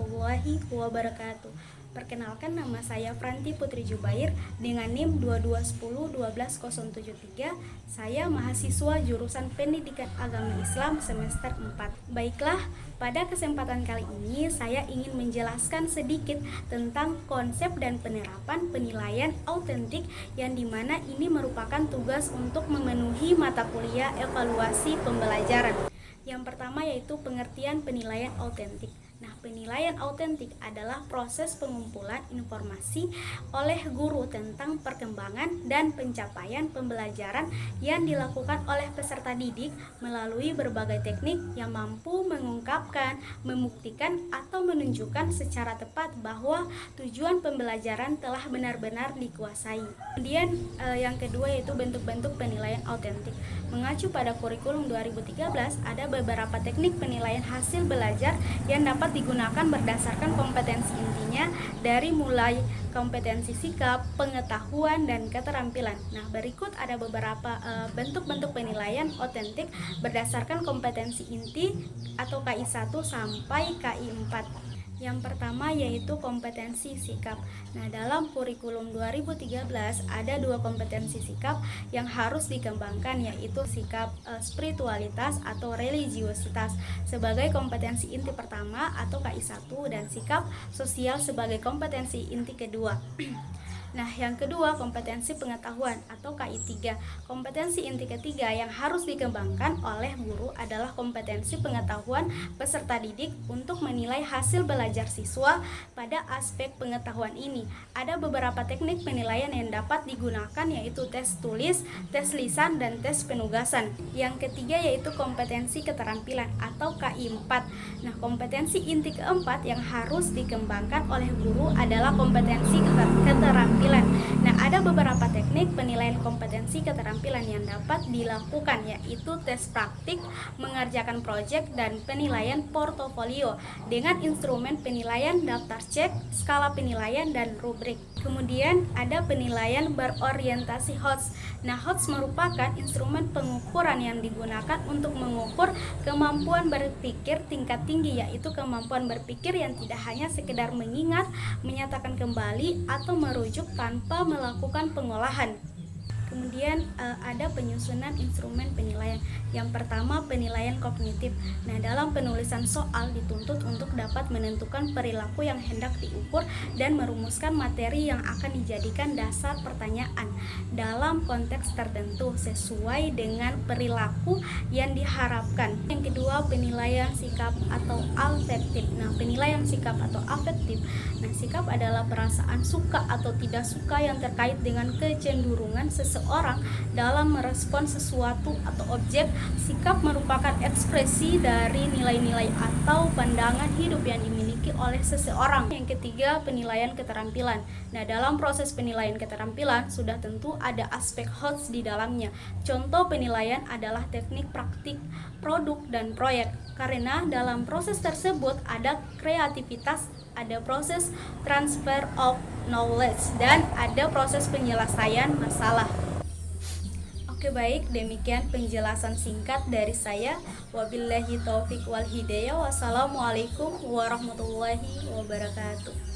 warahmatullahi wabarakatuh. Perkenalkan, nama saya Franti Putri Jubair dengan NIM 2210-12073. Saya mahasiswa jurusan Pendidikan Agama Islam semester 4. Baiklah, pada kesempatan kali ini saya ingin menjelaskan sedikit tentang konsep dan penerapan penilaian autentik, yang dimana ini merupakan tugas untuk memenuhi mata kuliah evaluasi pembelajaran. Yang pertama yaitu pengertian penilaian autentik. Nah, penilaian autentik adalah proses pengumpulan informasi oleh guru tentang perkembangan dan pencapaian pembelajaran yang dilakukan oleh peserta didik melalui berbagai teknik yang mampu mengungkapkan, membuktikan, atau menunjukkan secara tepat bahwa tujuan pembelajaran telah benar-benar dikuasai. Kemudian yang kedua yaitu bentuk-bentuk penilaian autentik. Mengacu pada kurikulum 2013, ada beberapa teknik penilaian hasil belajar yang dapat digunakan berdasarkan kompetensi intinya, dari mulai kompetensi sikap, pengetahuan, dan keterampilan. Nah, berikut ada beberapa bentuk-bentuk penilaian autentik berdasarkan kompetensi inti atau KI 1 sampai KI 4. Yang pertama yaitu kompetensi sikap. Nah, dalam kurikulum 2013 ada dua kompetensi sikap yang harus dikembangkan, yaitu sikap spiritualitas atau religiositas sebagai kompetensi inti pertama atau KI 1, dan sikap sosial sebagai kompetensi inti kedua. Nah, yang kedua kompetensi pengetahuan atau KI 3. Kompetensi inti ketiga yang harus dikembangkan oleh guru adalah kompetensi pengetahuan peserta didik untuk menilai hasil belajar siswa. Pada aspek pengetahuan ini, ada beberapa teknik penilaian yang dapat digunakan, yaitu tes tulis, tes lisan, dan tes penugasan. Yang ketiga yaitu kompetensi keterampilan atau KI 4. Nah, kompetensi inti keempat yang harus dikembangkan oleh guru adalah kompetensi keterampilan. Nah, ada beberapa teknik penilaian kompetensi keterampilan yang dapat dilakukan, yaitu tes praktik, mengerjakan proyek, dan penilaian portofolio dengan instrumen penilaian daftar cek, skala penilaian, dan rubrik. Kemudian ada penilaian berorientasi HOTS. Nah, HOTS merupakan instrumen pengukuran yang digunakan untuk mengukur kemampuan berpikir tingkat tinggi, yaitu kemampuan berpikir yang tidak hanya sekedar mengingat, menyatakan kembali, atau merujuk tanpa melakukan pengolahan. Kemudian ada penyusunan instrumen penilaian. Yang pertama, penilaian kognitif. Nah, dalam penulisan soal dituntut untuk dapat menentukan perilaku yang hendak diukur dan merumuskan materi yang akan dijadikan dasar pertanyaan dalam konteks tertentu sesuai dengan perilaku yang diharapkan. Yang kedua, penilaian sikap atau afektif. Nah, penilaian sikap atau afektif. Nah, sikap adalah perasaan suka atau tidak suka yang terkait dengan kecenderungan seseorang dalam merespon sesuatu atau objek. Sikap merupakan ekspresi dari nilai-nilai atau pandangan hidup yang dimiliki oleh seseorang. Yang ketiga, penilaian keterampilan. Nah, dalam proses penilaian keterampilan sudah tentu ada aspek HOTS di dalamnya. Contoh penilaian adalah teknik praktik, produk, dan proyek. Karena dalam proses tersebut ada kreativitas, ada proses transfer of knowledge, dan ada proses penyelesaian masalah. Oke, baik, demikian penjelasan singkat dari saya. Wabillahi taufik wal hidayah. Wassalamualaikum warahmatullahi wabarakatuh.